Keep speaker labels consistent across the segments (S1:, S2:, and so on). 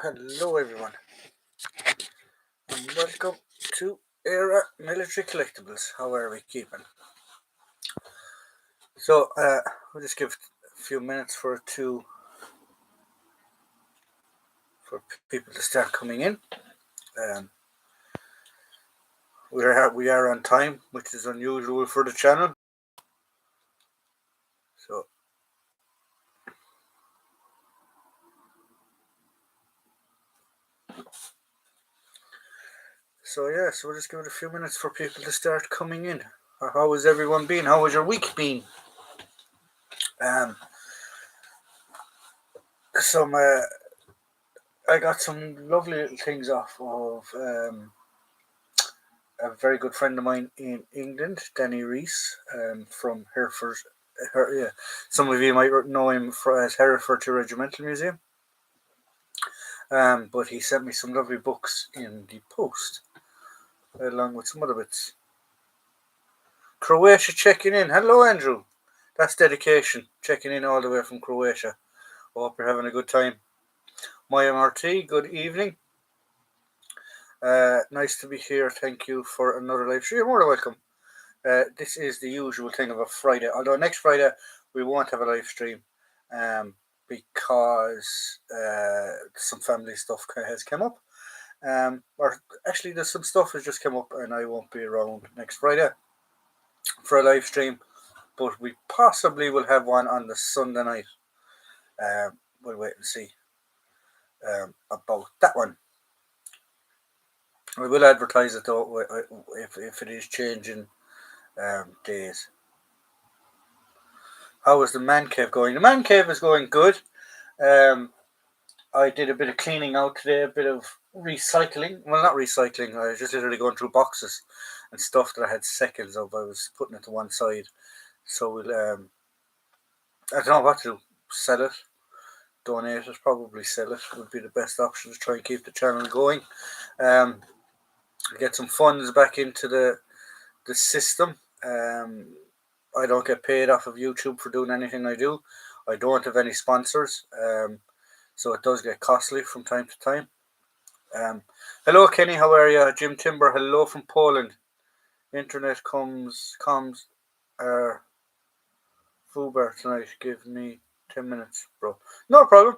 S1: Hello everyone, and welcome to Era Military Collectibles. How are we keeping? So, we'll just give a few minutes for people to start coming in. Um, we are on time, which is unusual for the channel. So, so we'll just give it a few minutes for people to start coming in. How has everyone been? How has your week been? Some I got some lovely little things off of a very good friend of mine in England, Danny Reese, from Hereford. Yeah, some of you might know him as Hereford Regimental Museum. But he sent me some lovely books in the post, along with some other bits. Croatia checking in. Hello, Andrew. That's dedication. Checking in all the way from Croatia. Hope you're having a good time. My MRT, good evening. Nice to be here. Thank you for another live stream. You're more than welcome. This is the usual thing of a Friday. Although next Friday we won't have a live stream, because some family stuff has come up. Or actually, there's some stuff has just come up, and I won't be around next Friday for a live stream. But we possibly will have one on the Sunday night. We'll wait and see about that one. We will advertise it though if it is changing days. How is the man cave going? The man cave is going good. I did a bit of cleaning out today, a bit of recycling. Well, not recycling. I was just literally going through boxes and stuff that I had seconds of. I was putting it to one side. So we'll, I don't know what to do. Sell it, donate it, probably sell it would be the best option to try and keep the channel going. Get some funds back into the system. I don't get paid off of YouTube for doing anything I do. I don't have any sponsors, so it does get costly from time to time. Hello, Kenny. How are you? Jim Timber. Hello from Poland. Internet comms. Fubar tonight. Give me 10 minutes, bro. No problem.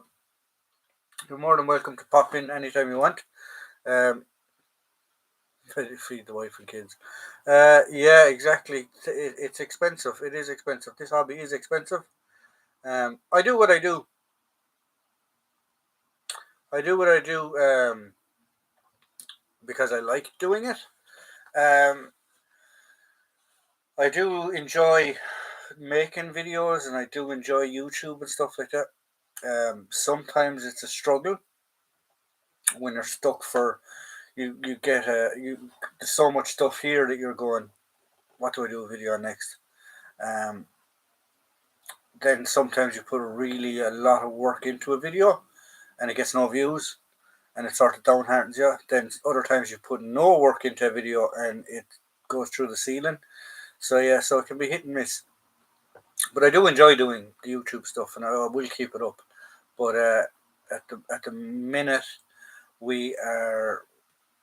S1: You're more than welcome to pop in anytime you want. Feed the wife and kids. Yeah, exactly. It's expensive. It is expensive. This hobby is expensive. I do what I do. Because I like doing it. I do enjoy making videos, and I do enjoy YouTube and stuff like that. Sometimes it's a struggle when you're stuck for you get there's so much stuff here that you're going, what do I do a video on next? Then sometimes you put really a lot of work into a video and it gets no views and it sort of downheartens you. Then other times you put no work into a video and it goes through the ceiling. So yeah, so it can be hit and miss. But I do enjoy doing the YouTube stuff, and I will keep it up. But at the minute, we are,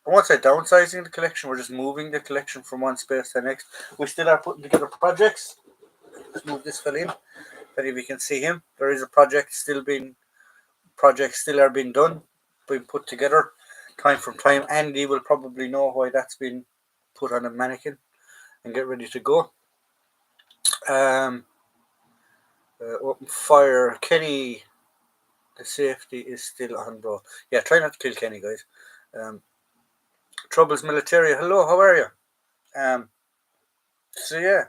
S1: I won't say downsizing the collection. We're just moving the collection from one space to the next. We still are putting together projects. Let's move this fella in. If any of you can see him, there is a projects still are being done, being put together, time from time. Andy will probably know why that's been put on a mannequin and get ready to go. Open fire. Kenny, the safety is still on, bro. Yeah, try not to kill Kenny, guys. Troubles Military. Hello, how are you? So yeah.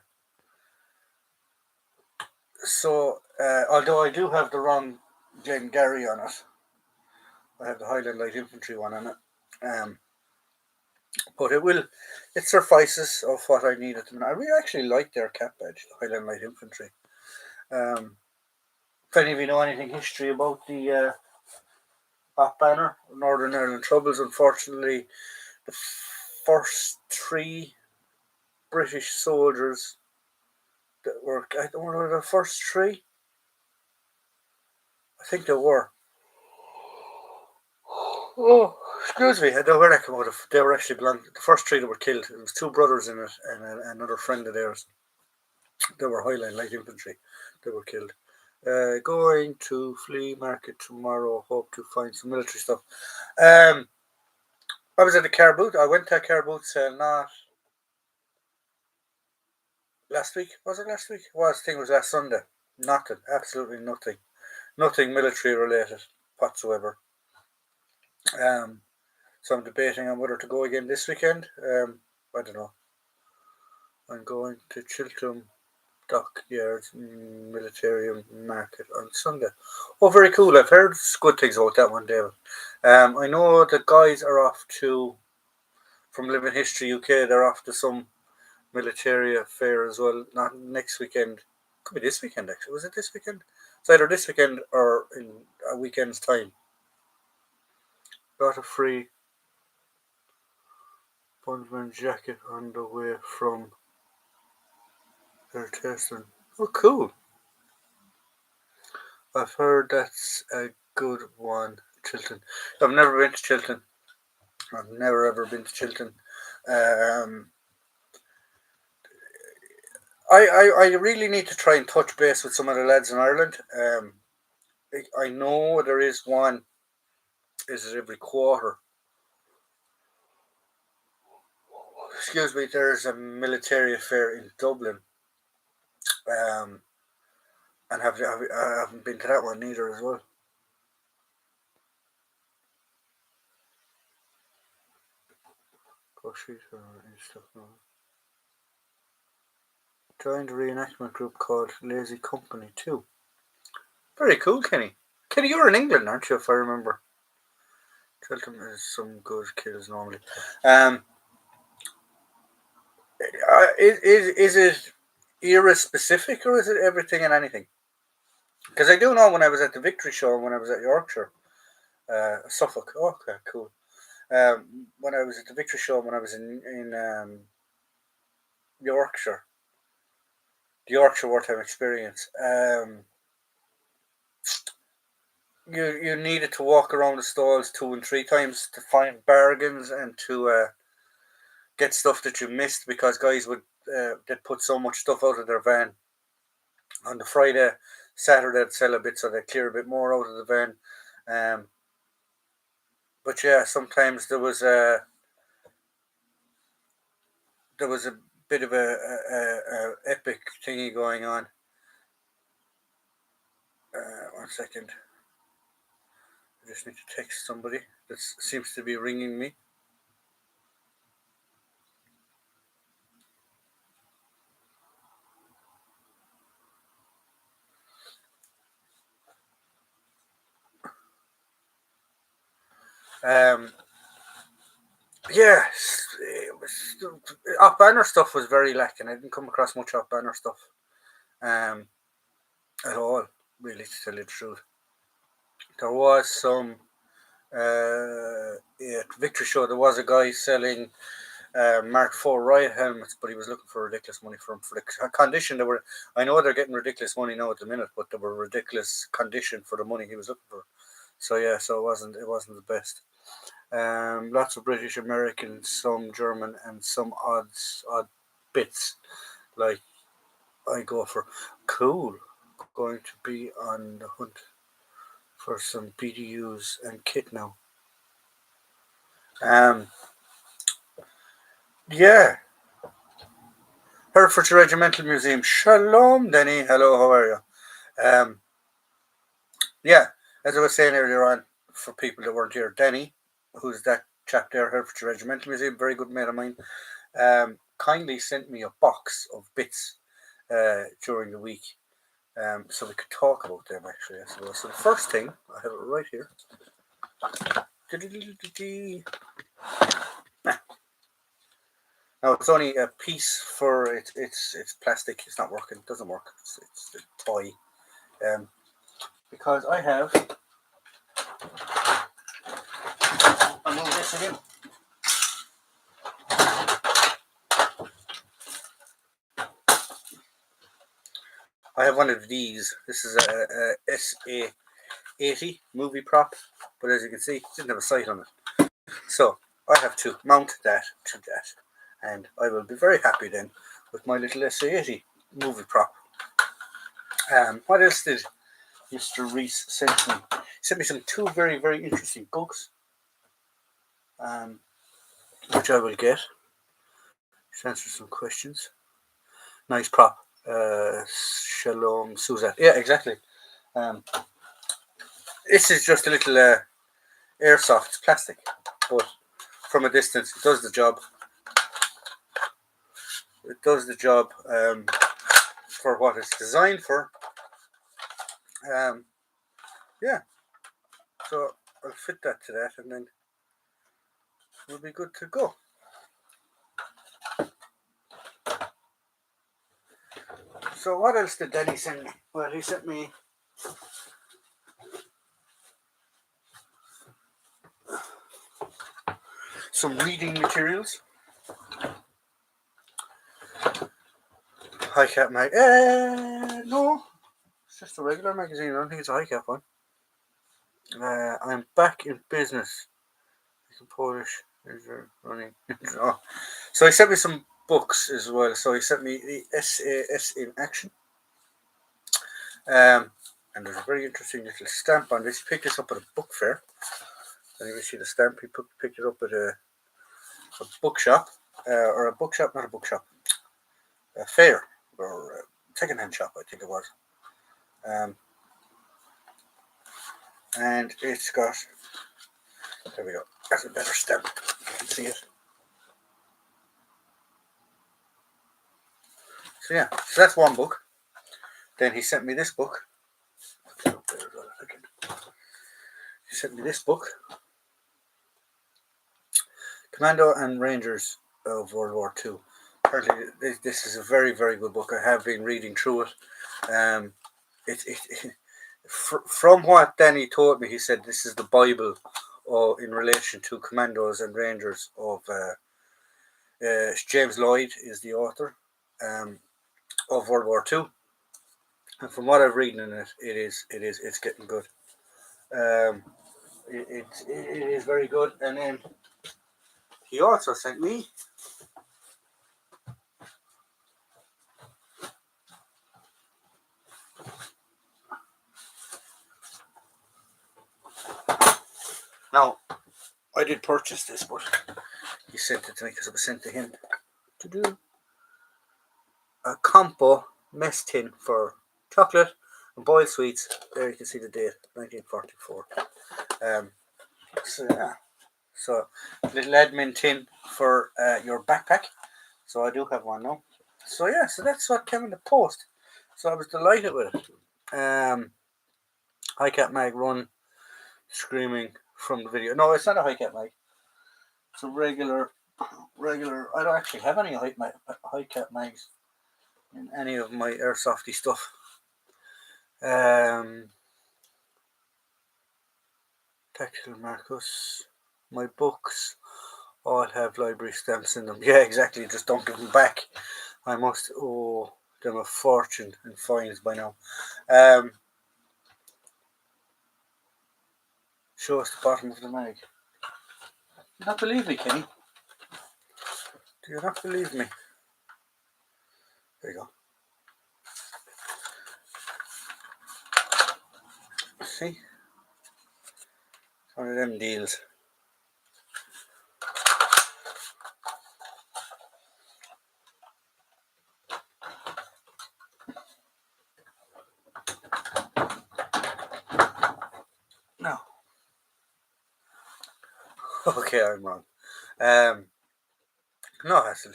S1: So although I do have the wrong Glengarry on it, I have the Highland Light Infantry one on it. But it suffices of what I need at the minute. I really actually like their cap badge, the Highland Light Infantry. If any of you know anything history about the Hot Banner, Northern Ireland Troubles, unfortunately, the first 3 British soldiers that were, I don't know, the first 3? I think they were. Oh, excuse me. I don't know where that came out of. They were actually belong. The first three that were killed. It was two brothers in it and another friend of theirs. They were Highland Light Infantry. They were killed. Going to flea market tomorrow. Hope to find some military stuff. Um, I was at the car boot. I went to a car boot sale not last week. Was it last week? It was. I think it was last Sunday. Nothing. Absolutely nothing. Nothing military related whatsoever. So I'm debating on whether to go again this weekend. I don't know. I'm going to Chiltern Dockyards Military Market on Sunday. Oh, very cool. I've heard good things about that one, David. I know the guys are off to, from Living History UK, they're off to some military fair as well. Not next weekend. Could be this weekend, actually. Was it this weekend? It's either this weekend or in a weekend's time. Got a free Bondsman jacket on the way from their testing. Oh, cool. I've heard that's a good one, Chiltern. I've never been to Chiltern. I've never ever been to Chiltern. I really need to try and touch base with some of the lads in Ireland. I know there is one. Is it every quarter? Excuse me. There's a military affair in Dublin. And I haven't been to that one either as well. Joined a reenactment group called Lazy Company too. Very cool, Kenny. Kenny, you're in England, aren't you? If I remember. Chiltern is some good kills normally. Is it era specific or is it everything and anything? Because I do know when I was at the Victory Show and when I was at Yorkshire, Suffolk. Oh, okay, cool. When I was at the Victory Show, when I was in Yorkshire, the Yorkshire Wartime Experience, you needed to walk around the stalls 2 and 3 times to find bargains and to get stuff that you missed because guys would they'd put so much stuff out of their van on the Friday. Saturday they'd sell a bit so they'd clear a bit more out of the van. But yeah, sometimes there was a bit of a epic thingy going on. 1 second. I just need to text somebody that seems to be ringing me. Yeah, off banner stuff was very lacking. I didn't come across much off banner stuff at all, really, to tell you the truth. There was some at Victory Show. There was a guy selling Mark IV riot helmets, but he was looking for ridiculous money for them. For the condition, they were. I know they're getting ridiculous money now at the minute, but they were ridiculous condition for the money he was looking for. So yeah, so it wasn't the best. Lots of British, American, some German, and some odd bits. Like I go for cool. Going to be on the hunt for some BDUs and kit now. Yeah. Herefordshire Regimental Museum. Shalom, Denny. Hello, how are you? Yeah, as I was saying earlier on, for people that weren't here, Denny, who's that chap there, Herefordshire Regimental Museum, very good mate of mine, kindly sent me a box of bits during the week. So we could talk about them actually, I suppose. So the first thing, I have it right here. Now it's only a piece for it's plastic. It's not working. It doesn't work. It's a toy. Because I have. I'll move this again. I have one of these. This is a SA 80 movie prop, but as you can see, it didn't have a sight on it. So I have to mount that to that, and I will be very happy then with my little SA80 movie prop. What else did Mr. Reese send me? He sent me some two very, very interesting books, which I will get. He's answered some questions. Nice prop. Shalom Suzette. Yeah, exactly. This is just a little airsoft plastic, but from a distance it does the job. It does the job for what it's designed for. Yeah, so I'll fit that to that, and then we'll be good to go. So what else did Danny send me? Well, he sent me some reading materials. High Cap mag. No, it's just a regular magazine. I don't think it's a High Cap one. I'm back in business. It's in Polish. Running. Oh. So he sent me some books as well. So he sent me the SAS in Action. And there's a very interesting little stamp on this. He picked this up at a book fair. And you can see the stamp. He picked it up at a bookshop. Or a bookshop, not a bookshop. A fair. Or a second-hand shop, I think it was. And it's got... There we go. That's a better stamp. You can see it. So yeah, so that's one book. Then he sent me this book. He sent me this book. Commando and Rangers of World War II. Apparently, this is a very, very good book. I have been reading through it. From what Danny told me, he said this is the Bible in relation to Commandos and Rangers of James Lloyd is the author of World War II. And from what I've read in it, it's getting good. It is very good. And then he also sent me now. I did purchase this, but he sent it to me because it was sent to him to do a compo mess tin for chocolate and boiled sweets. There you can see the date, 1944. So yeah, so little admin tin for your backpack. So I do have one now. So yeah, so that's what came in the post. So I was delighted with it. High Cap Mag run screaming from the video. No, it's not a High Cap Mag. It's a regular. I don't actually have any High Cap Mags in any of my airsofty stuff. Tactical Marcus. My books all have library stamps in them. Yeah, exactly. Just don't give them back. I must owe them a fortune in fines by now. Show us the bottom of the mag. Do you not believe me, Kenny? Do you not believe me? There you go. See? One of them deals. No. Okay, I'm wrong. No hassle.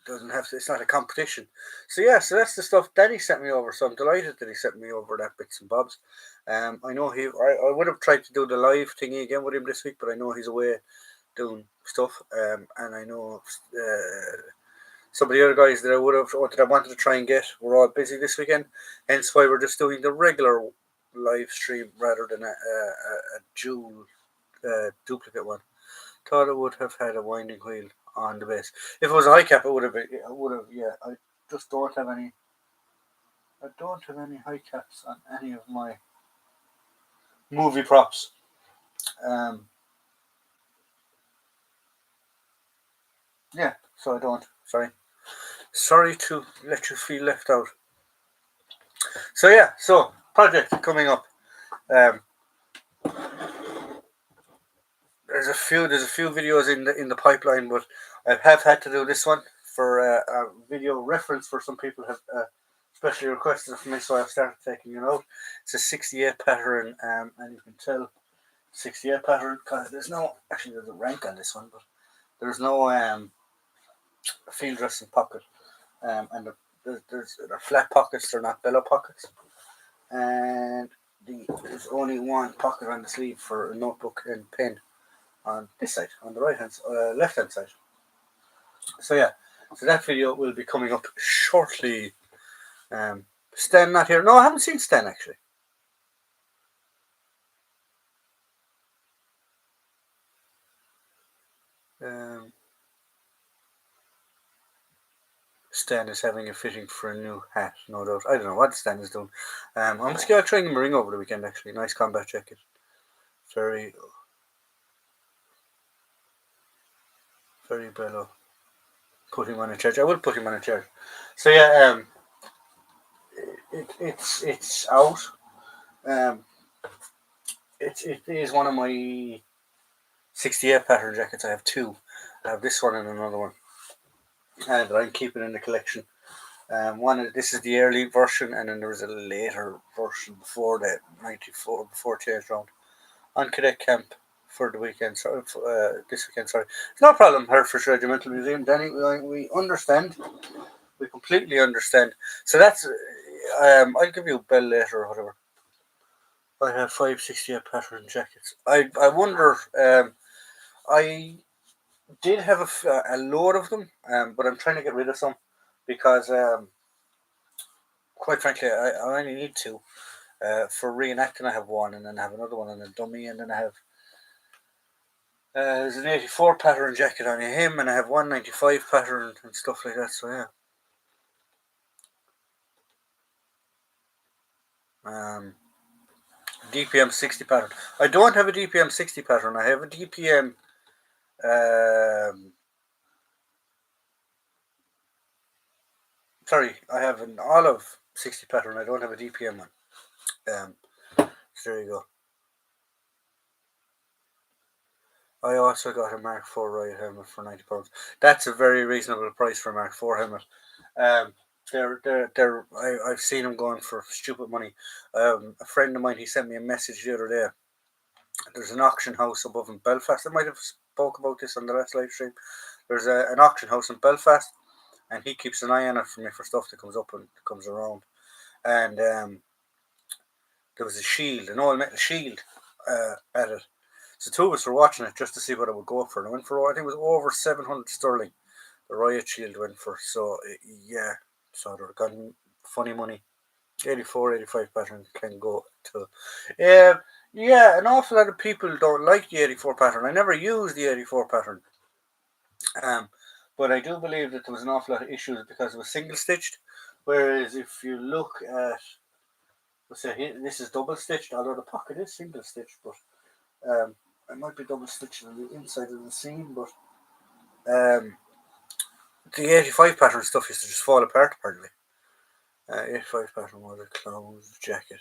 S1: Doesn't have to. It's not a competition. So yeah, so that's the stuff Danny sent me over. So I'm delighted that he sent me over that bits and bobs. I know I would have tried to do the live thingy again with him this week, but I know he's away doing stuff. And I know some of the other guys that I wanted to try and get were all busy this weekend. Hence why we're just doing the regular live stream rather than a dual duplicate one. Thought it would have had a winding wheel on the base. If it was a High Cap, it would have been. It would have. Yeah, I just don't have any. I don't have any High Caps on any of my movie props. Yeah, so I don't. Sorry to let you feel left out. So yeah, so project coming up. There's a few videos in the pipeline, but I have had to do this one for a video reference for some people have especially requested it from me, so I've started taking it out. It's a 68 pattern, and you can tell 68 pattern because there's a rank on this one, but there's no field dressing pocket, and they're flat pockets, they're not bellow pockets, and there's only one pocket on the sleeve for a notebook and pen on this side, on the left hand side. So yeah, so that video will be coming up shortly. Stan not here. No, I haven't seen Stan actually. Stan is having a fitting for a new hat, no doubt. I don't know what Stan is doing. I'm just going to try him a ring over the weekend actually. Nice combat jacket. Very bellow. Put him on a charge. I will put him on a charge. So yeah, it's out. It is one of my 68 pattern jackets. I have two. I have this one and another one, and I'm keeping in the collection. This is the early version, and then there was a later version before that, 94, before it changed around on cadet camp for the weekend. Sorry, this weekend. Sorry, it's no problem. Hertfordshire Regimental Museum, Danny. We understand. We completely understand. So that's. I'll give you a bell later or whatever. I have 568 pattern jackets. I wonder. I did have a load of them, but I'm trying to get rid of some because, quite frankly, I only need two. For reenacting, I have one, and then I have another one on a dummy, and then I have there's an 84 pattern jacket on him, and I have 195 pattern and stuff like that. So yeah. DPM 60 pattern. I don't have a DPM 60 pattern. I have a DPM. Sorry, I have an olive 60 pattern. I don't have a DPM one. So there you go. I also got a Mark IV riot helmet for £90. That's a very reasonable price for a Mark IV helmet. I've seen them going for stupid money. A friend of mine, he sent me a message the other day. There's an auction house above in Belfast. I might have spoke about this on the last live stream. There's an auction house in Belfast, and he keeps an eye on it for me for stuff that comes up and comes around. And there was a shield, an all metal shield at it. So two of us were watching it just to see what it would go for. And I went for, I think it was over 700 sterling. The riot shield went for. So yeah, so they're gotten funny money. 84, 85 pattern can go to. Yeah, an awful lot of people don't like the 84 pattern. I never used the 84 pattern. But I do believe that there was an awful lot of issues because it was single stitched. Whereas if you look at, let's say this is double stitched, although the pocket is single stitched, but it might be double stitched on the inside of the seam, but the 85 pattern stuff used to just fall apart apparently. 85 pattern was a closed jacket.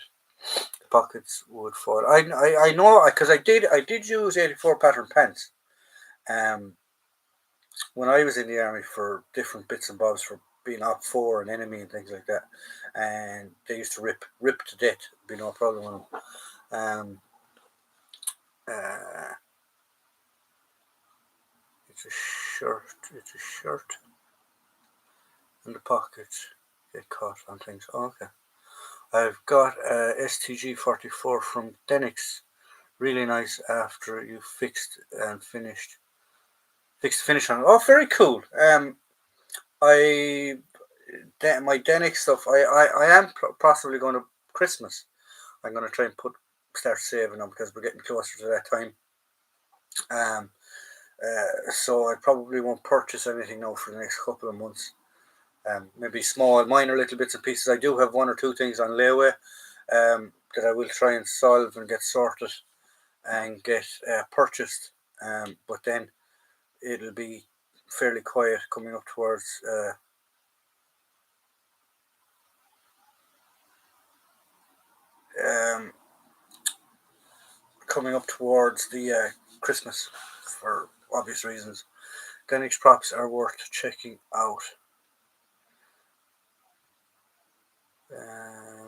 S1: The pockets would fall. I know because I did use 84 pattern pants. When I was in the army for different bits and bobs for being op 4 and enemy and things like that, and they used to rip to death. Be no problem with them. It's a shirt. And the pockets get caught on things. Oh, okay. I've got a STG 44 from Denix. Really nice after you fixed and finished. Fixed finish on it. Oh, very cool. My Denix stuff. I am possibly going to Christmas. I'm going to try and start saving them because we're getting closer to that time. So I probably won't purchase anything now for the next couple of months. Maybe small, minor little bits and pieces. I do have one or two things on layaway. that I will try and solve and get sorted and get purchased. But then it'll be fairly quiet coming up towards the Christmas for obvious reasons. Denix props are worth checking out.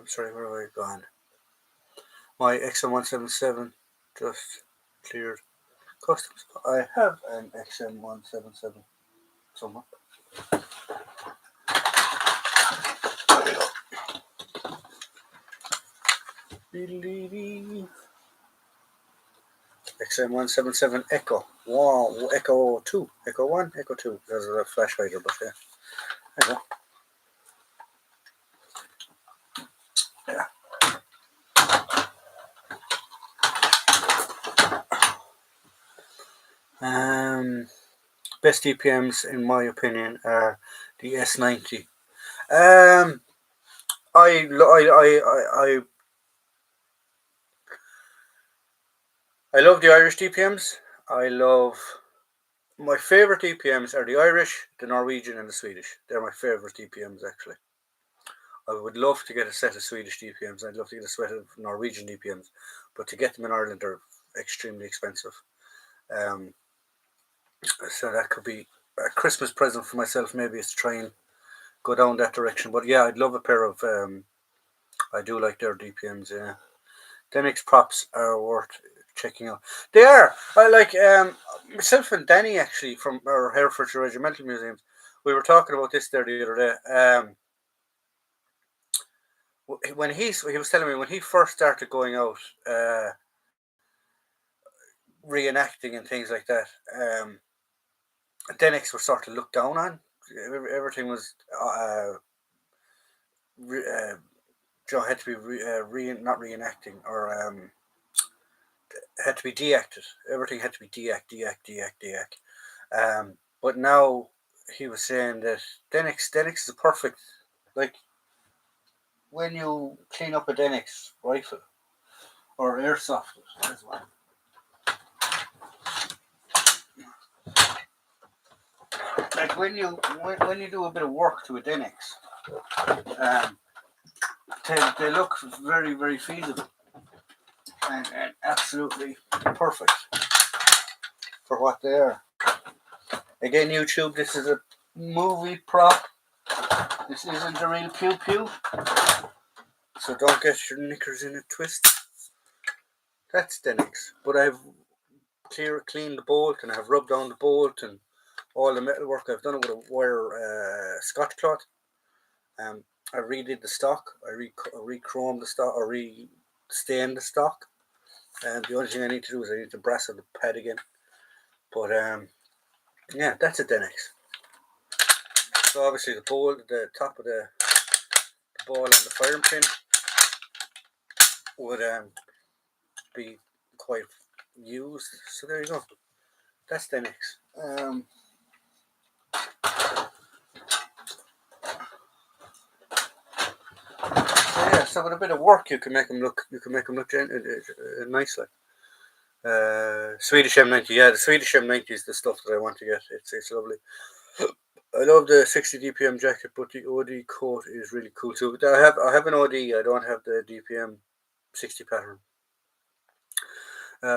S1: Sorry, where have I gone? My XM177 just cleared customs. I have an XM177 somewhere. There we go. Believe. XM177 Echo. Wow, Echo 2. Echo 1, Echo 2. There's a flash hider, but yeah. There you go. Best DPMs, in my opinion, are the S90. I love the Irish DPMs. My favorite DPMs are the Irish, the Norwegian, and the Swedish. They're my favorite DPMs, actually. I would love to get a set of Swedish DPMs. I'd love to get a set of Norwegian DPMs, but to get them in Ireland, they're extremely expensive. So that could be a Christmas present for myself. Maybe is to try and go down that direction. But yeah, I'd love a pair of. I do like their DPMs. Yeah, Denix props are worth checking out. They are. I like myself and Danny actually from our Herefordshire Regimental Museums. We were talking about this there the other day. When he was telling me when he first started going out reenacting and things like that, Denix was sort of looked down on. Everything was had to be not reenacting or had to be deacted. Everything had to be deact. But now he was saying that Denix is a perfect, like when you clean up a Denix rifle or airsoft it as well. Like when you do a bit of work to a Denix, they look very, very feasible and absolutely perfect for what they are. Again, YouTube, this is a movie prop. This isn't a real pew pew. So don't get your knickers in a twist. That's Denix. But I've cleaned the bolt and I've rubbed on the bolt and all the metal work. I've done it with a wire Scotch cloth. I redid the stock. I re-chromed the stock or re-stained the stock. And the only thing I need to do is I need to brass on the pad again. But yeah, that's a Denix. So obviously the top of the ball and the firing pin would be quite used. So there you go. That's Denix. So with a bit of work, you can make them look nicely. Swedish M90, yeah, the Swedish M90 is the stuff that I want to get. It's lovely. I love the 60 DPM jacket, but the OD coat is really cool too. I have an OD. I don't have the DPM 60 pattern.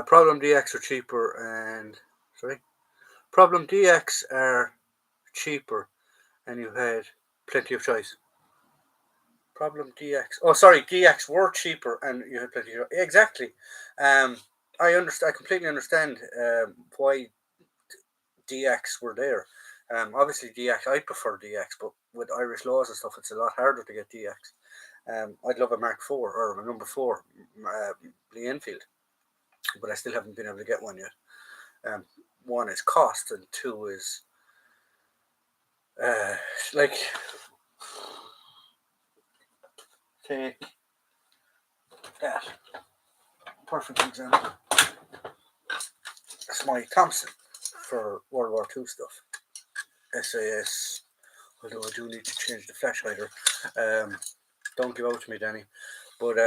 S1: Problem DX are cheaper Problem DX are cheaper, and you had plenty of choice. Problem DX. Oh, sorry, DX were cheaper, and you had plenty of choice. Exactly. I understand. I completely understand why DX were there. Obviously DX, I prefer DX, but with Irish laws and stuff, it's a lot harder to get DX. I'd love a Mark IV or a number 4 Lee Enfield, but I still haven't been able to get one yet. One is cost, and two is like take that perfect example. It's my Thompson for World War II stuff. SAS. Although I do need to change the flash hider. Don't give out to me, Danny. But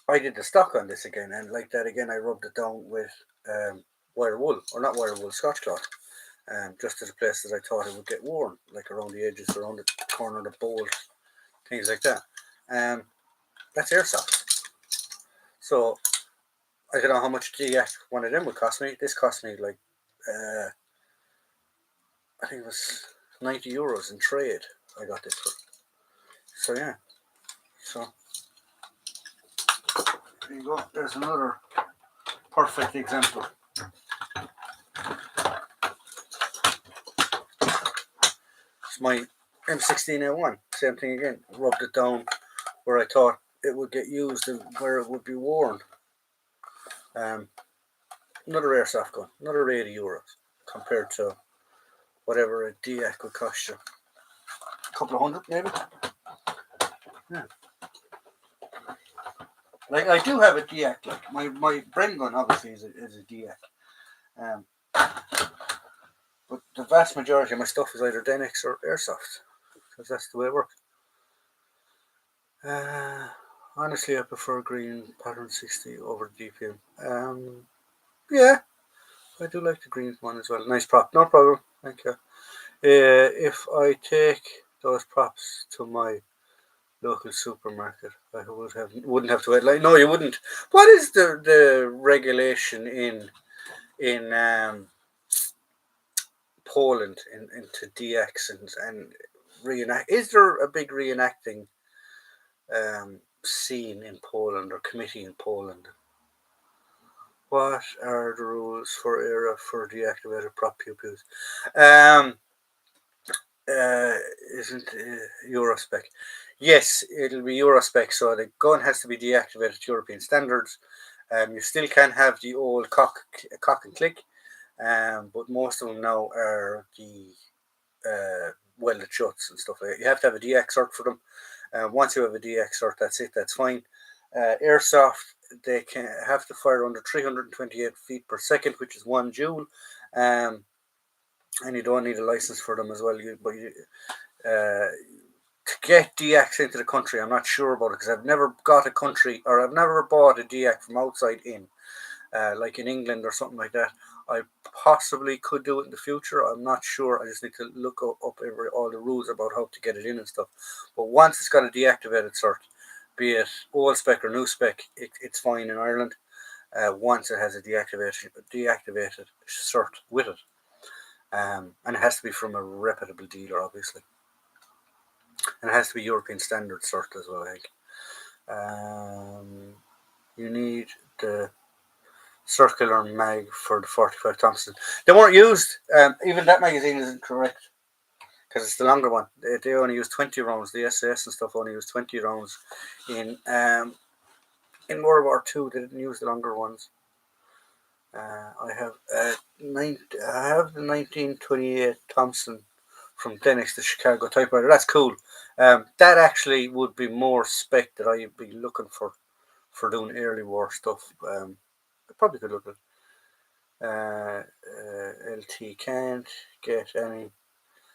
S1: I did the stock on this again, and like that again, I rubbed it down with wire wool, or not wire wool, Scotch cloth, just to the places I thought it would get worn, like around the edges, around the corner of the bolt, things like that. That's airsoft. So I don't know how much one of them would cost me. This cost me like I think it was €90 in trade. I got this for. So yeah. So there you go. There's another perfect example. It's my M16A1. Same thing again. Rubbed it down where I thought it would get used and where it would be worn. Another airsoft gun. Another €80 compared to whatever a DX would cost you. A couple of hundred maybe. Yeah. Like I do have a DX. Like my Bren gun obviously is a DX. But the vast majority of my stuff is either Denex or airsoft, because that's the way it works. Honestly, I prefer green pattern 60 over DPM. Yeah, I do like the green one as well. Nice prop, no problem. Thank you. If I take those props to my local supermarket, I wouldn't have to wait. Like, no, you wouldn't. What is the regulation in Poland into DX and reenact? Is there a big reenacting scene in Poland or committee in Poland? What are the rules for ERA for deactivated prop pew-pews? Isn't Eurospec? Yes, it'll be Eurospec. So the gun has to be deactivated to European standards. You still can have the old cock and click, but most of them now are the welded shuts and stuff like that. You have to have a DX cert for them. Once you have a DX cert, that's it. That's fine. Airsoft, they can have to fire under 328 feet per second, which is 1 joule. And you don't need a license for them as well. To get DX into the country, I'm not sure about it because I've never got a country, or I've never bought a DX from outside in, like in England or something like that. I possibly could do it in the future. I'm not sure. I just need to look up all the rules about how to get it in and stuff. But once it's got a deactivated cert, be it old spec or new spec, it's fine in Ireland. Once it has a deactivated cert with it. And it has to be from a reputable dealer, obviously. And it has to be European standard cert as well, I think. You need the circular mag for the 45 Thompson. They weren't used. Even that magazine isn't correct because it's the longer one. They only use 20 rounds. The SAS and stuff only use 20 rounds. In World War II, they didn't use the longer ones. I have the 1928 Thompson from Denex, the Chicago typewriter. That's cool. That actually would be more spec that I'd be looking for doing early war stuff. I probably could look at LT. Can't get any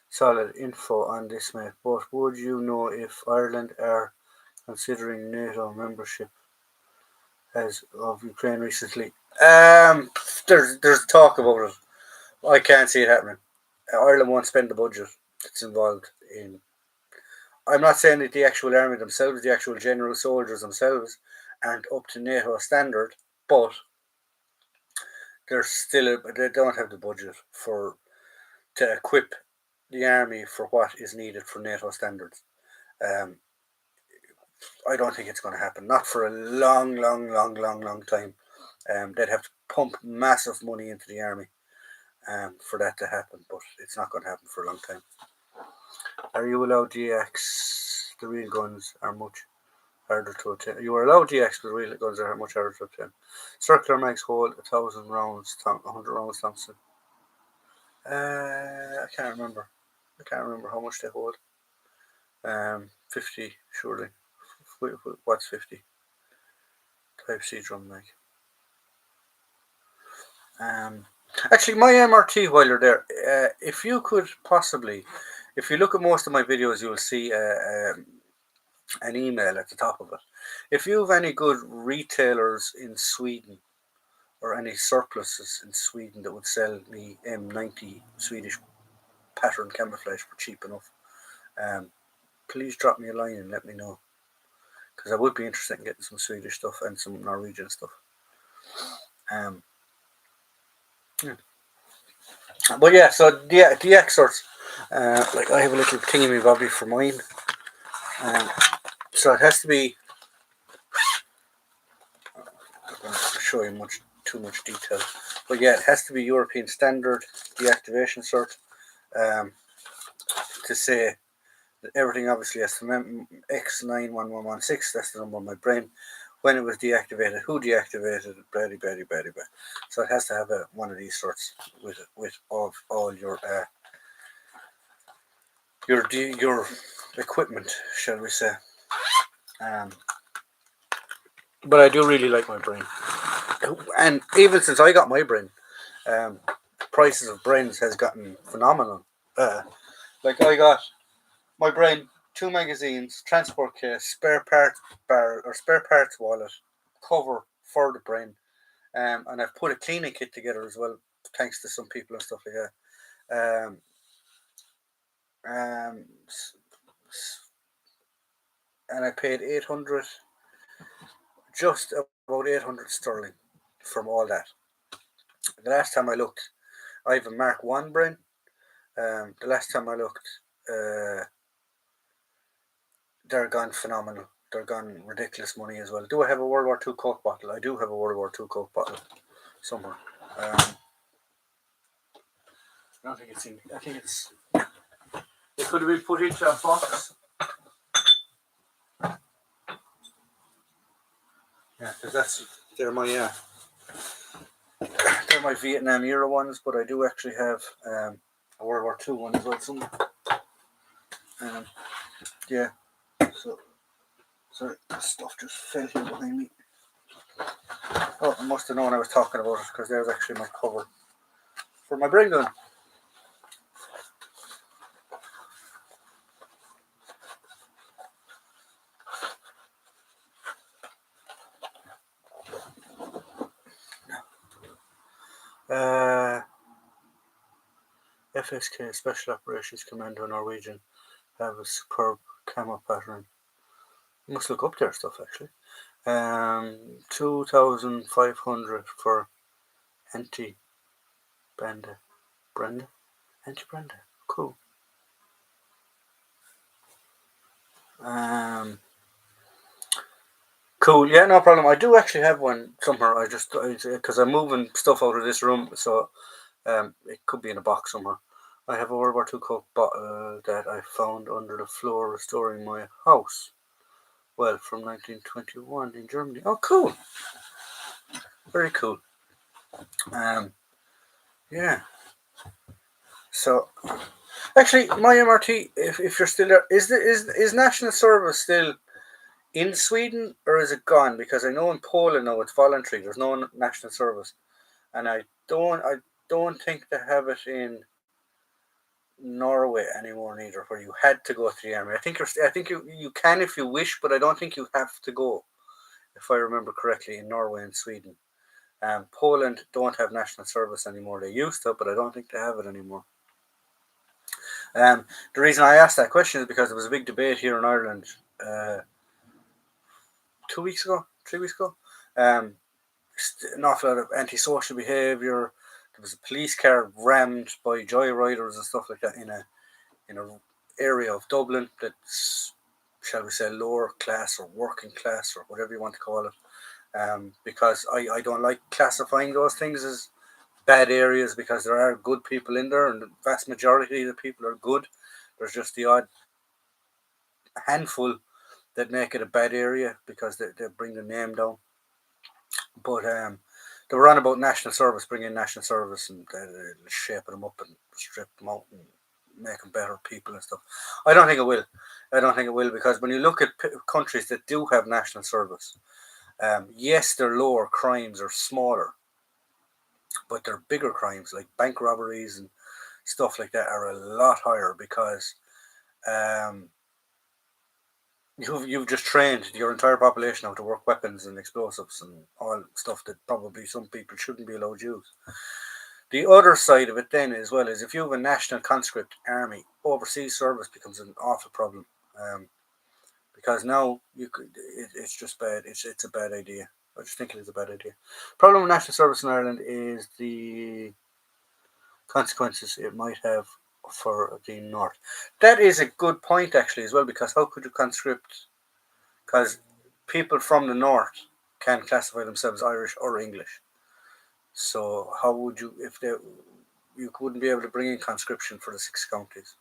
S1: solid info on this, mate. But would you know if Ireland are considering NATO membership as of Ukraine recently? There's talk about it. I can't see it happening. Ireland won't spend the budget that's involved in. I'm not saying that the actual army themselves, the actual general soldiers themselves, aren't up to NATO standard, but they don't have the budget to equip the army for what is needed for NATO standards. I don't think it's going to happen. Not for a long time. They'd have to pump massive money into the army for that to happen, but it's not going to happen for a long time. Are you allowed DX? The real guns are much harder to obtain. You are allowed DX, but the real guns are much harder to obtain. Circular mags hold 1,000 rounds, 100 rounds Thompson. I can't remember. How much they hold. 50 surely. What's 50? Type C drum mag. Actually, my MRT while you're there, if you could possibly, if you look at most of my videos, you'll see an email at the top of it. If you have any good retailers in Sweden or any surpluses in Sweden that would sell me M90 Swedish pattern camouflage for cheap enough, please drop me a line and let me know, because I would be interested in getting some Swedish stuff and some Norwegian stuff. Yeah. But yeah, so the X-Sorts, like I have a little thingy bobby for mine, so it has to be. I'm not going to show you too much detail, but yeah, it has to be European standard deactivation cert, to say that everything obviously has to X91116. That's the number on my brain. When it was deactivated, who deactivated it, blah. So it has to have one of these sorts with all your equipment, shall we say. But I do really like my brain, and even since I got my brain, prices of brains has gotten phenomenal. Like I got my brain, 2 magazines, transport case, spare parts bar or spare parts wallet, cover for the brain, and I've put a cleaning kit together as well, thanks to some people and stuff like that. Um, and I paid 800, just about 800 sterling from all that. The last time I looked, I have a Mark 1 brain. The last time I looked, they're gone phenomenal. They're gone ridiculous money as well. Do I have a World War II Coke bottle? I do have a World War II Coke bottle somewhere. I don't think it's in. I think it's. It could have been put into a box. Yeah, because they're my Vietnam era ones, but I do actually have a World War II one as well somewhere. Yeah. So sorry, stuff just fell here behind me. Oh, I must have known I was talking about it, because there's actually my cover for my brain gun. FSK, Special Operations Commando Norwegian, have a superb camo pattern. You must look up their stuff actually. 2,500 for Brenda. Cool. Cool. Yeah, no problem. I do actually have one somewhere. Because I'm moving stuff out of this room, so it could be in a box somewhere. I have a World War II Coke bottle that I found under the floor restoring my house. Well, from 1921 in Germany. Oh, cool. Very cool. Yeah. So, actually, my MRT, if you're still there, is National Service still in Sweden, or is it gone? Because I know in Poland now it's voluntary. There's no National Service, and I don't think they have it in Norway anymore neither, where you had to go to the army. I think you can if you wish, but I don't think you have to go, if I remember correctly, in Norway and Sweden. Poland don't have national service anymore. They used to, but I don't think they have it anymore. The reason I asked that question is because there was a big debate here in Ireland 3 weeks ago. An awful lot of antisocial behaviour. There was a police car rammed by joyriders and stuff like that in a area of Dublin that's, shall we say, lower class or working class or whatever you want to call it. Because I don't like classifying those things as bad areas, because there are good people in there, and the vast majority of the people are good. There's just the odd handful that make it a bad area because they bring the name down. But they were on about national service, bringing national service and shaping them up and strip them out and make them better people and stuff. I don't think it will. Because when you look at countries that do have national service, yes, their lower crimes are smaller, but their bigger crimes like bank robberies and stuff like that are a lot higher, because you've just trained your entire population how to work weapons and explosives and all stuff that probably some people shouldn't be allowed to use. The other side of it then as well is if you have a national conscript army, overseas service becomes an awful problem. Because now it's just bad. It's a bad idea. I just think it is a bad idea. Problem with national service in Ireland is the consequences it might have for the north. That is a good point actually as well, because how could you conscript? Because people from the north can classify themselves Irish or English. So how would you, if they, you wouldn't be able to bring in conscription for the 6 counties?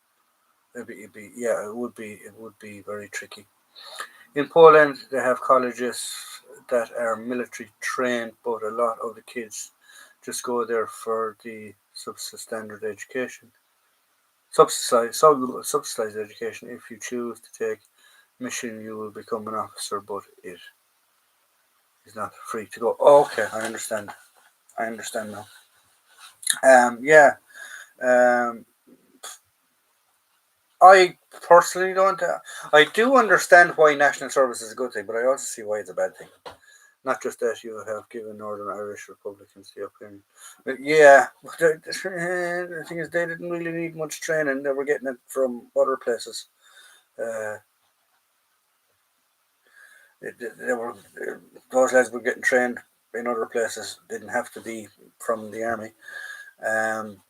S1: Yeah, it would be very tricky. In Poland, they have colleges that are military trained, but a lot of the kids just go there for the substandard education. Subsidized education. If you choose to take mission, you will become an officer, but it is not free to go. Oh, okay, I understand. I understand now. Yeah. Um, I personally don't. I do understand why national service is a good thing, but I also see why it's a bad thing. Not just that you have given Northern Irish Republicans the opinion. But yeah, the thing is, they didn't really need much training. They were getting it from other places. Uh, they were those lads were getting trained in other places. Didn't have to be from the army. Um,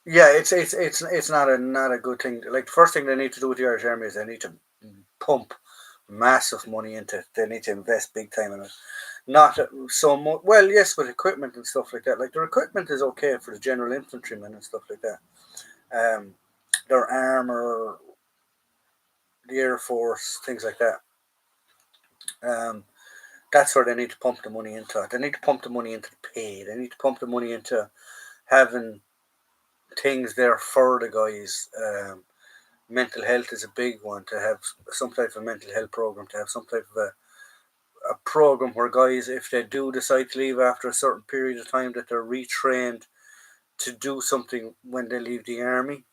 S1: yeah, it's not a good thing. Like the first thing they need to do with the Irish Army is they need to pump massive money into it. They need to invest big time in it. Not so much. Well, yes, with equipment and stuff like that. Like their equipment is okay for the general infantrymen and stuff like that. Um, their armor, the air force, things like that. Um, that's where they need to pump the money into. They need to pump the money into the pay. They need to pump the money into having things there for the guys. Mental health is a big one. To have some type of mental health program. To have some type of a program where guys, if they do decide to leave after a certain period of time, that they're retrained to do something when they leave the army.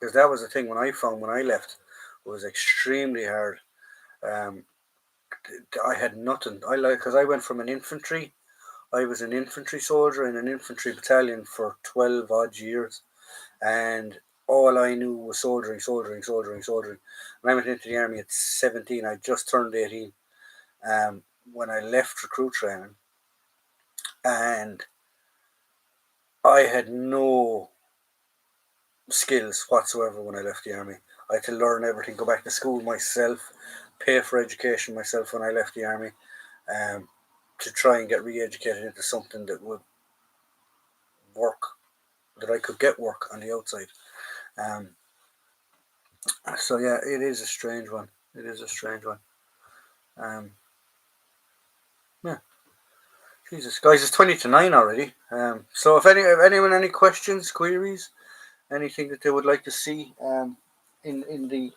S1: Because that was the thing when I found when I left, it was extremely hard. Um, I had nothing. Because I went from an infantry. I was an infantry soldier in an infantry battalion for 12 odd years, and all I knew was soldiering, soldering, soldering, soldering. When I went into the army at 17, I just turned 18. When I left recruit training, and I had no skills whatsoever when I left the army. I had to learn everything, go back to school myself, pay for education myself when I left the army, um, to try and get re-educated into something that would work, that I could get work on the outside. Um, so yeah, it is a strange one. It is a strange one. Um, yeah, Jesus, guys, it's 20 to 9 already. So if anyone any questions, queries, anything that they would like to see, in the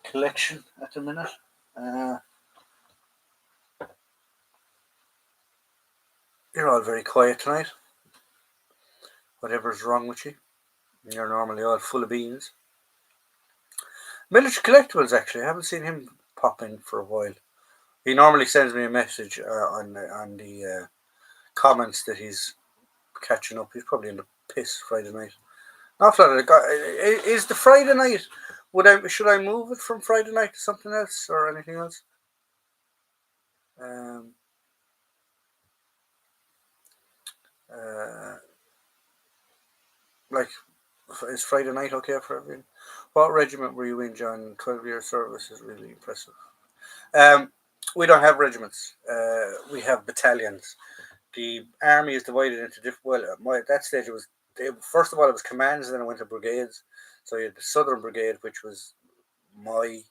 S1: collection at the minute. Uh, you're all very quiet tonight. Whatever's wrong with you. You're normally all full of beans. Military Collectibles, actually, I haven't seen him pop in for a while. He normally sends me a message on the comments that he's catching up. He's probably in the piss Friday night. Not is the Friday night. Should I move it from Friday night to something else or anything else? Um, uh, like, is Friday night okay for everyone? What regiment were you in, John? 12-year service is really impressive. Um, we don't have regiments. We have battalions. The army is divided into different. Well, at that stage, first of all it was commands, and then it went to brigades. So you had the Southern Brigade, which was my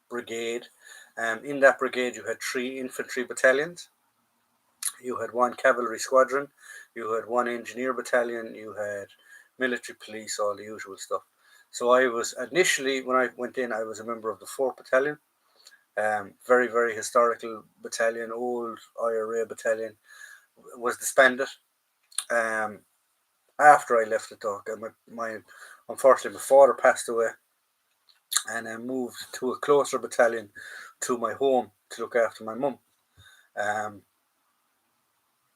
S1: brigade. In that brigade, you had 3 infantry battalions. You had 1 cavalry squadron. You had 1 engineer battalion. You had military police, all the usual stuff. So I was initially, when I went in, I was a member of the 4th Battalion. Very, very historical battalion, old IRA battalion, was disbanded. After I left it, though, my unfortunately, my father passed away, and I moved to a closer battalion to my home to look after my mum.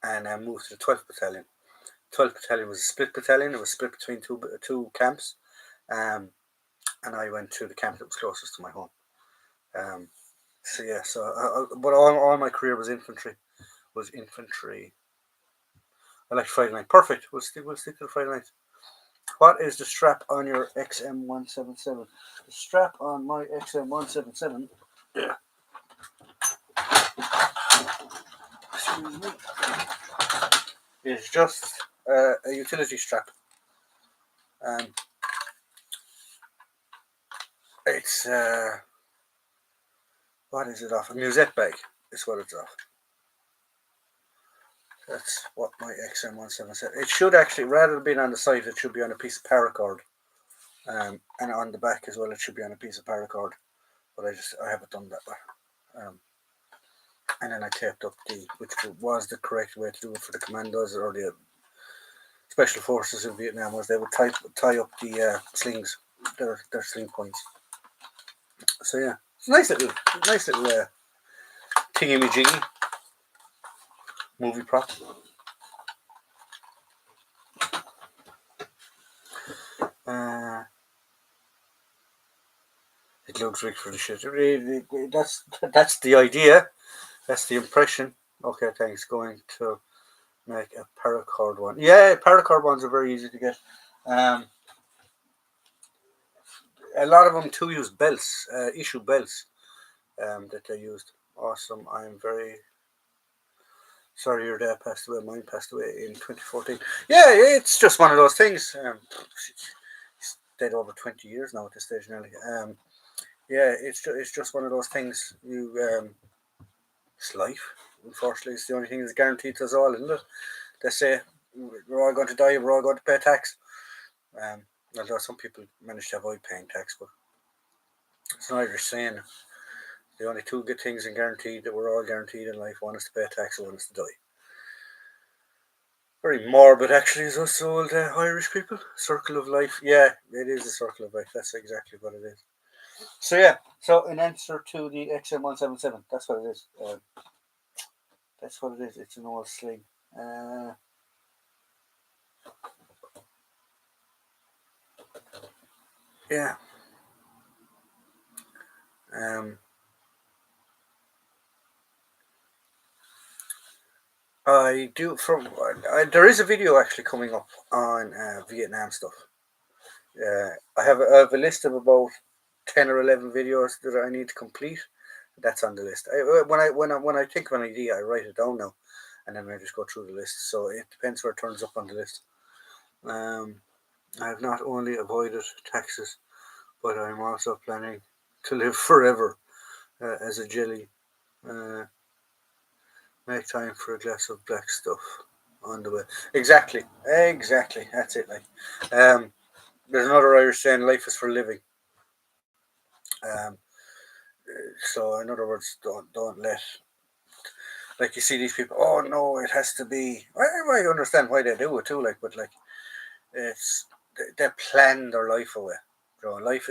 S1: And I moved to the 12th Battalion. 12th Battalion was a split battalion. It was split between two camps. And I went to the camp that was closest to my home. But all my career was infantry. I like Friday night. Perfect. We'll stick to the Friday night. What is the strap on your XM177? The strap on my XM177. Yeah. Excuse me. Is just a utility strap. It's what is it off? A musette bag is what it's off. That's what my XM177 said. It should actually, rather than being on the side, it should be on a piece of paracord. And on the back as well, it should be on a piece of paracord. But I haven't done that way. And then I taped up which was the correct way to do it for the commandos or the special forces in Vietnam, was they would tie up the slings, their sling points. So yeah, it's a nice little thingy-majiggy movie prop. It looks rigged for the shit. That's the idea. That's the impression. Okay, thanks. Going to make a paracord one. Yeah, paracord ones are very easy to get. A lot of them too use belts, issue belts, that they used. Awesome. I'm very sorry your dad passed away. Mine passed away in 2014. Yeah, it's just one of those things. He's dead over 20 years now at this stage nearly. Yeah, it's just one of those things. It's life. Unfortunately, it's the only thing that's guaranteed to us all, isn't it? They say we're all going to die. We're all going to pay tax. Although some people manage to avoid paying tax, but it's an Irish saying. The only two good things guaranteed that we're all guaranteed in life: one is to pay tax, and one is to die. Very morbid, actually, is us old Irish people. Circle of life. Yeah, it is a circle of life. That's exactly what it is. So yeah, so in answer to the XM177, that's what it is. That's what it is. It's an old sling. Yeah. I do. There is a video actually coming up on Vietnam stuff. I have a list of about 10 or 11 videos that I need to complete. That's on the list. When I think of an idea, I write it down now, and then I just go through the list. So it depends where it turns up on the list. I have not only avoided taxes, but I'm also planning to live forever as a jelly. Make time for a glass of black stuff on the way. Exactly. That's it. Like, there's another Irish saying, "Life is for living." Um, so in other words, don't let, like, you see these people. Oh no, it has to be. I understand why they do it too. Like, but like, it's they plan their life away. You know, life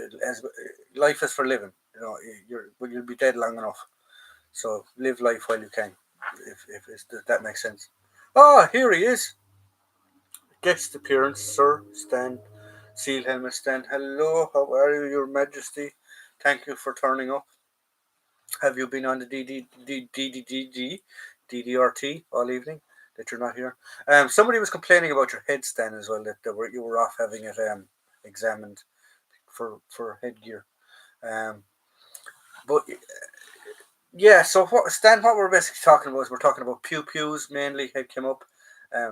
S1: is for living. You know, you'll be dead long enough. So live life while you can. If that makes sense. Oh, here he is. Guest appearance, Sir Stan. Seal Helmet Stan. Hello, how are you, Your Majesty? Thank you for turning up. Have you been on the DDRT all evening that you're not here? Somebody was complaining about your head stand as well, that you were off having it examined for headgear. But yeah, so what we're basically talking about is we're talking about pews mainly. Head came up,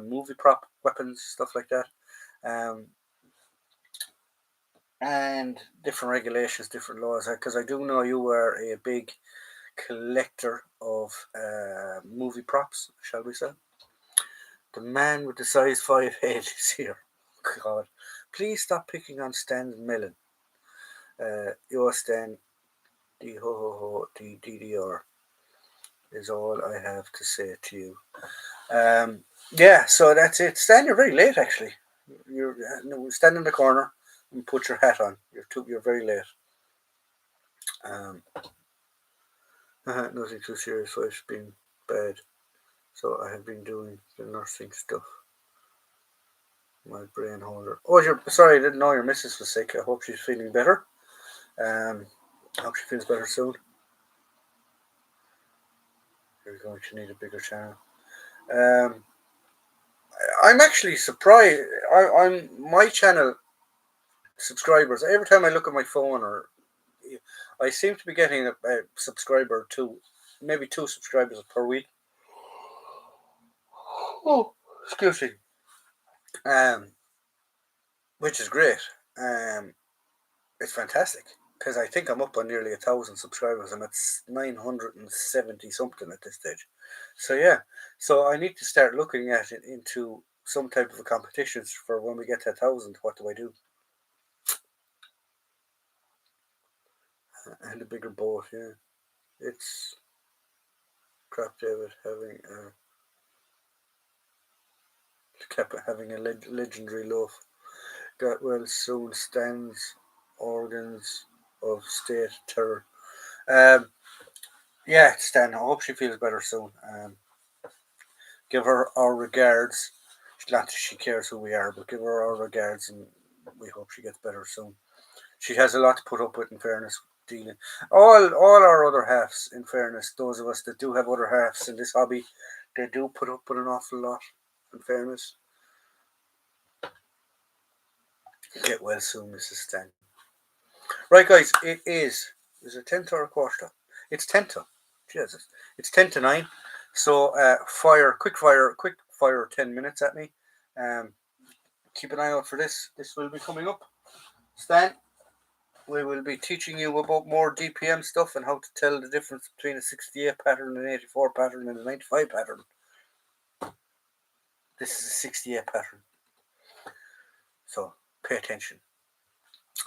S1: movie prop, weapons, stuff like that. And different regulations, different laws. Because I do know you are a big collector of movie props, shall we say? The man with the size 5 head is here. God, please stop picking on Stan's melon. Your Stan, the ho ho ho, the DDR is all I have to say to you. Yeah, so that's it. Stan, you're very late actually. You're standing in the corner. and put your hat on. You're very late. Nothing too serious. Life's been bad, so I have been doing the nursing stuff. My brain holder. Oh, sorry, I didn't know your missus was sick. I hope she's feeling better. I hope she feels better soon. Here we go. She need a bigger channel. I'm actually surprised. I'm my channel subscribers. Every time I look at my phone, or I seem to be getting a subscriber or two, maybe 2 subscribers per week. Oh, excuse me. Which is great. It's fantastic because I think I'm up on nearly 1,000 subscribers. I'm at 970 something at this stage. So yeah, so I need to start looking at it into some type of a competitions for when we get to 1,000. What do I do? And a bigger boat, yeah. It's crap, David, having a legendary loaf. Got well soon stands organs of state terror. Yeah, Stan, I hope she feels better soon. Give her our regards. Not that she cares who we are, but give her our regards, and we hope she gets better soon. She has a lot to put up with, in fairness. Dealing all our other halves, in fairness, those of us that do have other halves in this hobby, they do put up with an awful lot, in fairness. Get well soon, Mrs. Stan. Right, guys, it is it 10 to or a quarter? It's 10 to. Jesus. It's 10 to 9. So quick fire 10 minutes at me. Keep an eye out for this. This will be coming up. Stan, we will be teaching you about more DPM stuff and how to tell the difference between a 68 pattern, an 84 pattern, and a 95 pattern. This is a 68 pattern. So pay attention.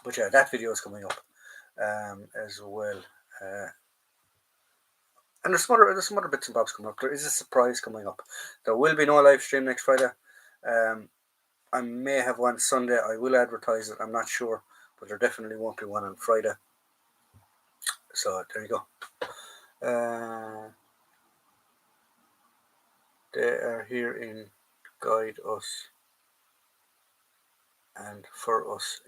S1: But yeah, that video is coming up as well. And there's some other bits and bobs coming up. There is a surprise coming up. There will be no live stream next Friday. I may have one Sunday. I will advertise it. I'm not sure, but there definitely won't be one on Friday. So there you go. They are here in guide us and for us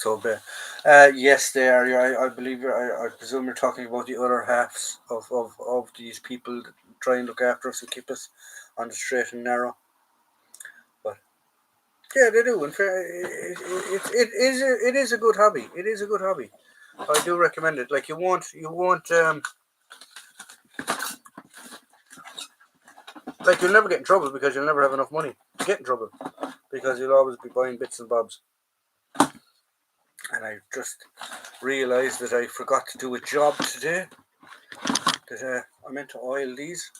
S1: to obey. Yes, they are. I believe. I presume you're talking about the other halves of these people that try and look after us and keep us on the straight and narrow. But yeah, they do. In fair, it is a good hobby. It is a good hobby. I do recommend it. Like you won't like you'll never get in trouble because you'll never have enough money to get in trouble because you'll always be buying bits and bobs. And I just realised that I forgot to do a job today. That I meant to oil these.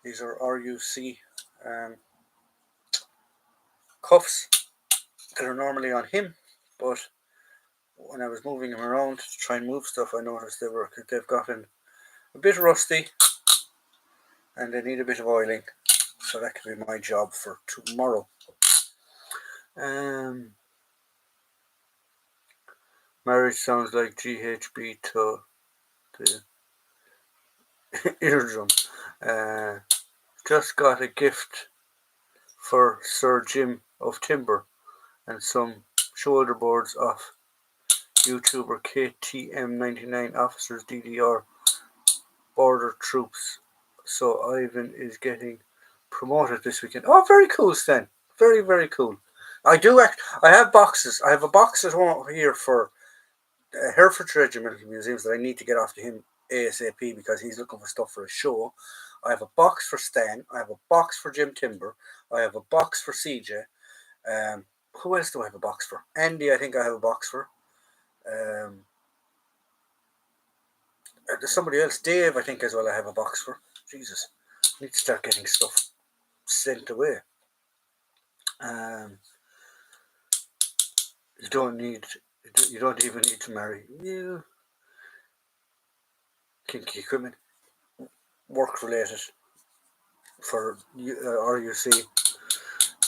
S1: These are RUC cuffs that are normally on him, but when I was moving them around to try and move stuff, I noticed they've gotten a bit rusty and they need a bit of oiling. So that could be my job for tomorrow. Marriage sounds like GHB to the eardrum. Just got a gift for Sir Jim of Timber and some shoulder boards off YouTuber KTM99 Officers DDR Border Troops. So Ivan is getting promoted this weekend. Oh, very cool, Stan. Very, very cool. I have boxes. I have a box at home here for Herefordshire Regimental Museums that I need to get off to him ASAP because he's looking for stuff for a show. I have a box for Stan. I have a box for Jim Timber. I have a box for CJ. Who else do I have a box for? Andy, I think I have a box for. There's somebody else. Dave, I think as well I have a box for. Jesus. I need to start getting stuff sent away. You don't even need to marry. Yeah. Kinky equipment. Work related for RUC.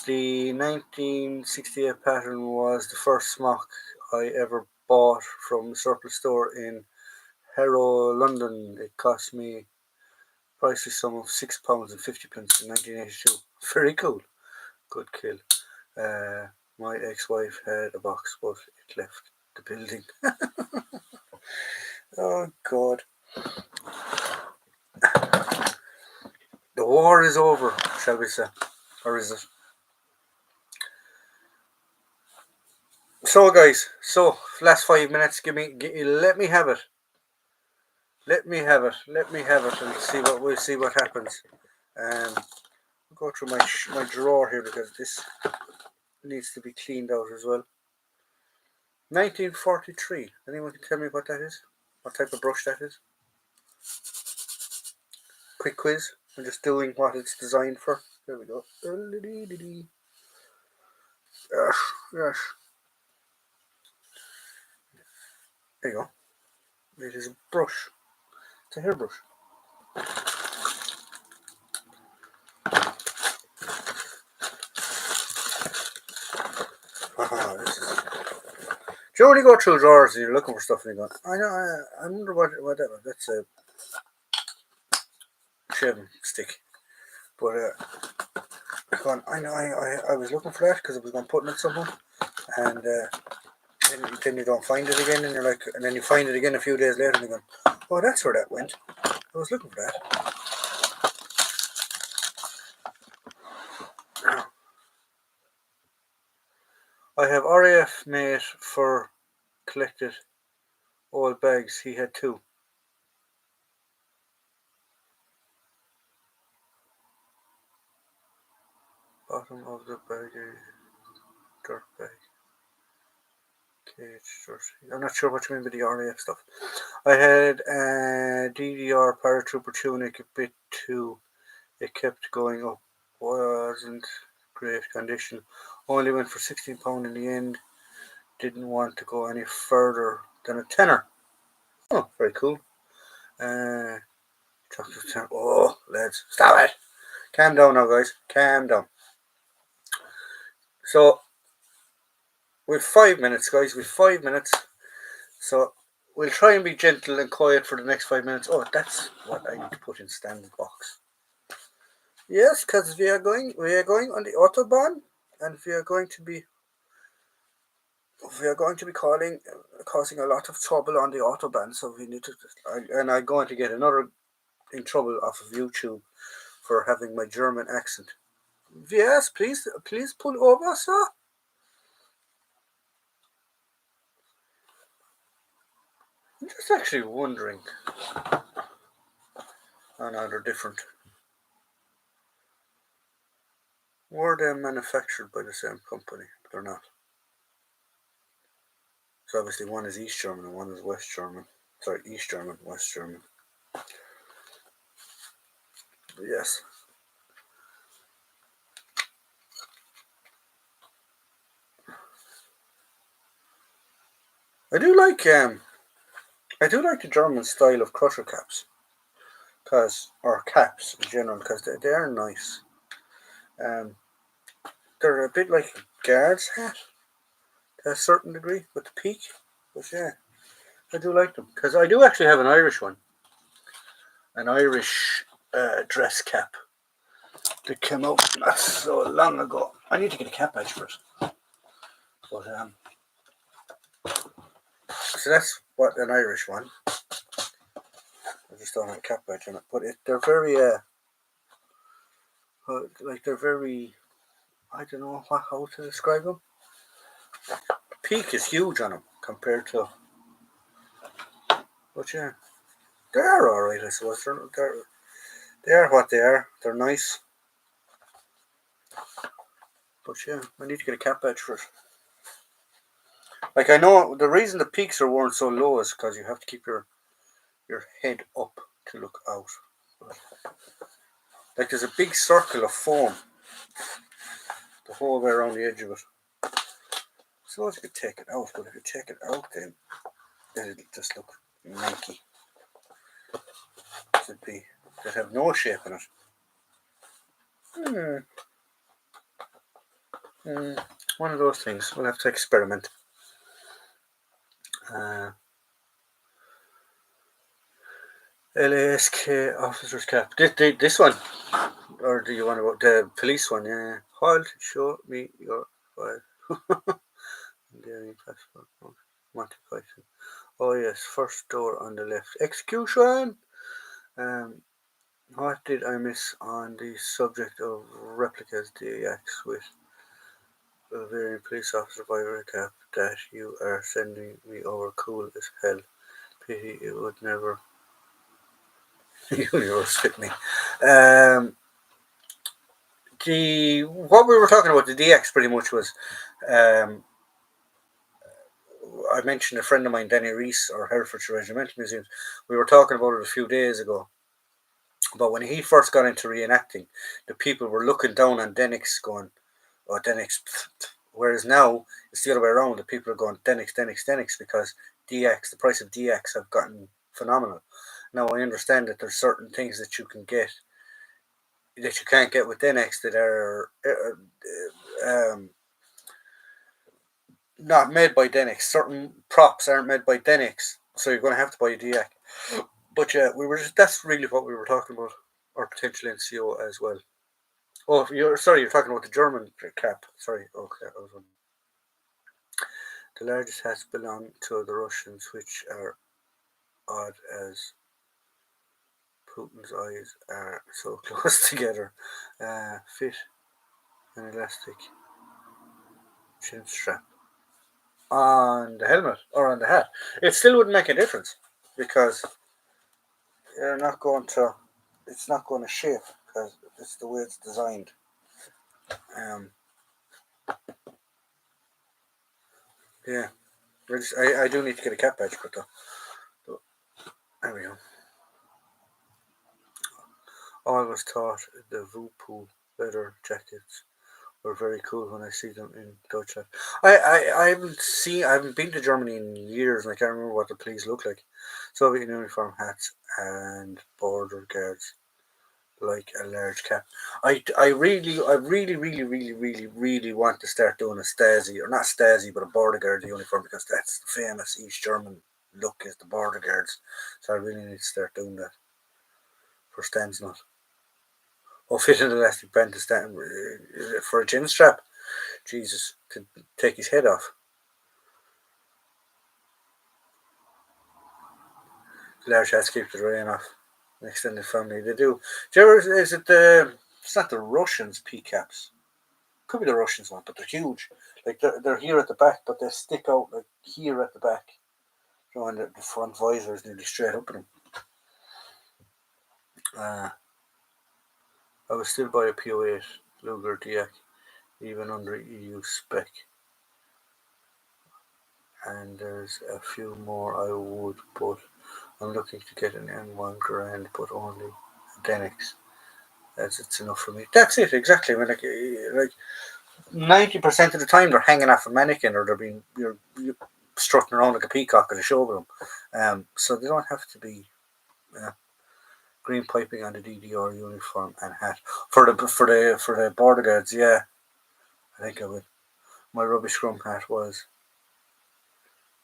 S1: The 1968 pattern was the first smock I ever bought from a surplus store in Harrow, London. It cost me a priceless sum of £6.50 in 1982. Very cool. Good kill. My ex-wife had a box, but it left the building. Oh God. The war is over, shall we say? Or is it? So guys, last 5 minutes, let me have it. Let me have it and we'll see what happens. I'll go through my drawer here because this needs to be cleaned out as well. 1943. Anyone can tell me what that is? What type of brush that is? Quick quiz. I'm just doing what it's designed for. There we go. Yes. There you go. It is a brush. It's a hairbrush. This is. Do you only go through drawers and you're looking for stuff and you go, I know, I wonder what that was. That's a shaving stick. But I was looking for that because I was going to put it in something, and then you don't find it again, and you're like, and then you find it again a few days later, and you're going, oh, that's where that went. I was looking for that. I have RAF mate for collected old bags. He had 2. Bottom of the bag, dirt bag. I'm not sure what you mean by the RAF stuff. I had a DDR paratrooper tunic, a bit too. It kept going up. Wasn't great condition. Only went for £16 in the end. Didn't want to go any further than a tenner. Oh, very cool. Oh, lads, stop it. Calm down now, guys. Calm down. So, with 5 minutes, guys, So, we'll try and be gentle and quiet for the next 5 minutes. Oh, that's what I need to put in standard box. Yes, because we are going on the Autobahn, and we are going to be causing a lot of trouble on the Autobahn. So we need to, and I'm going to get another in trouble off of YouTube for having my German accent. Yes, please pull over, sir. I'm just actually wondering. Oh no, they're different. Were they manufactured by the same company? But they're not. So obviously one is East German and one is West German. Sorry, East German, West German. But yes. I do like the German style of crusher caps, or caps in general, because they are nice. They're a bit like a guard's hat to a certain degree with the peak, but yeah, I do like them because I do actually have an Irish one, an Irish dress cap that came out not so long ago. I need to get a cap badge for it, but so that's what an Irish one. I just don't have a cap badge on it, but they're very they're very, I don't know how to describe them. The peak is huge on them compared to, but yeah, they are alright, I suppose. They are what they are. They're nice. But yeah, I need to get a cap badge for it. Like, I know the reason the peaks are worn so low is because you have to keep your head up to look out. Like, there's a big circle of foam the whole way around the edge of it. Suppose you could take it out, but if you take it out, then it'll just look manky. It'd have no shape in it. One of those things. We'll have to experiment. LASK officer's cap. This one, or do you want about the police one? Yeah. Hold, show me your file. Hungarian passport. Monty Python. Oh yes, first door on the left. Execution. What did I miss on the subject of replicas DX with a very police officer by recap that you are sending me over cool as hell. Pity it would never universe fit me. The what we were talking about the DX pretty much was um, I mentioned a friend of mine, Danny Reese, or Herefordshire Regimental Museums. We were talking about it a few days ago. But when he first got into reenacting, the people were looking down on Denix going, oh, Denix. Whereas now, it's the other way around. The people are going, Denix, because DX, the price of DX have gotten phenomenal. Now, I understand that there's certain things that you can get that you can't get with Denix that are not made by Denix. Certain props aren't made by Denix, so you're going to have to buy a DX. But yeah, that's really what we were talking about, or potentially NCO as well. Oh, you're talking about the German cap. Sorry, okay, I was on. The largest hats belong to the Russians, which are odd as Putin's eyes are so close together. Fit an elastic chin strap on the helmet or on the hat. It still wouldn't make a difference because you're not going to. It's not going to shape because it's the way it's designed. Um, yeah, I do need to get a cap badge, but though. There we go. I was taught the Vupu leather jackets were very cool when I see them in Deutschland. I haven't been to Germany in years, and I can't remember what the police look like. Soviet uniform hats and border guards like a large cap. I really want to start doing a Stasi, or not Stasi, but a border guard uniform, because that's the famous East German look, is the border guards. So I really need to start doing that for Stan's not. Or fit an elastic band to stand for a chin strap. Jesus, to take his head off. Large hats keep the rain off. An extended family, they do. Do you ever, is it the, it's not the Russians PCAPs. Could be the Russians one, but they're huge. Like they're here at the back, but they stick out like here at the back. You know, and the front visor is nearly straight up in them. I would still buy a PO8 Luger DX, even under EU spec. And there's a few more I would, but I'm looking to get an M1 Grand, but only a Denix. As it's enough for me. That's it, exactly. I mean, like 90% of the time they're hanging off a mannequin, or they're being you're strutting around like a peacock at a showroom. So they don't have to be green piping on the DDR uniform and hat for the border guards. Yeah, I think I would. My rubbish scrum hat was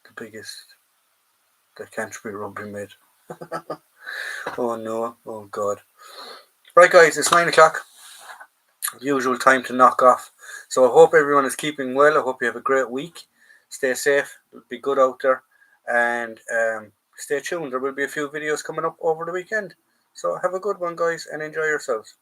S1: the biggest that Canterbury Rugby made. Oh no, oh god. Right, guys, it's 9 o'clock. Usual time to knock off. So I hope everyone is keeping well. I hope you have a great week. Stay safe. Be good out there, and stay tuned. There will be a few videos coming up over the weekend. So have a good one, guys, and enjoy yourselves.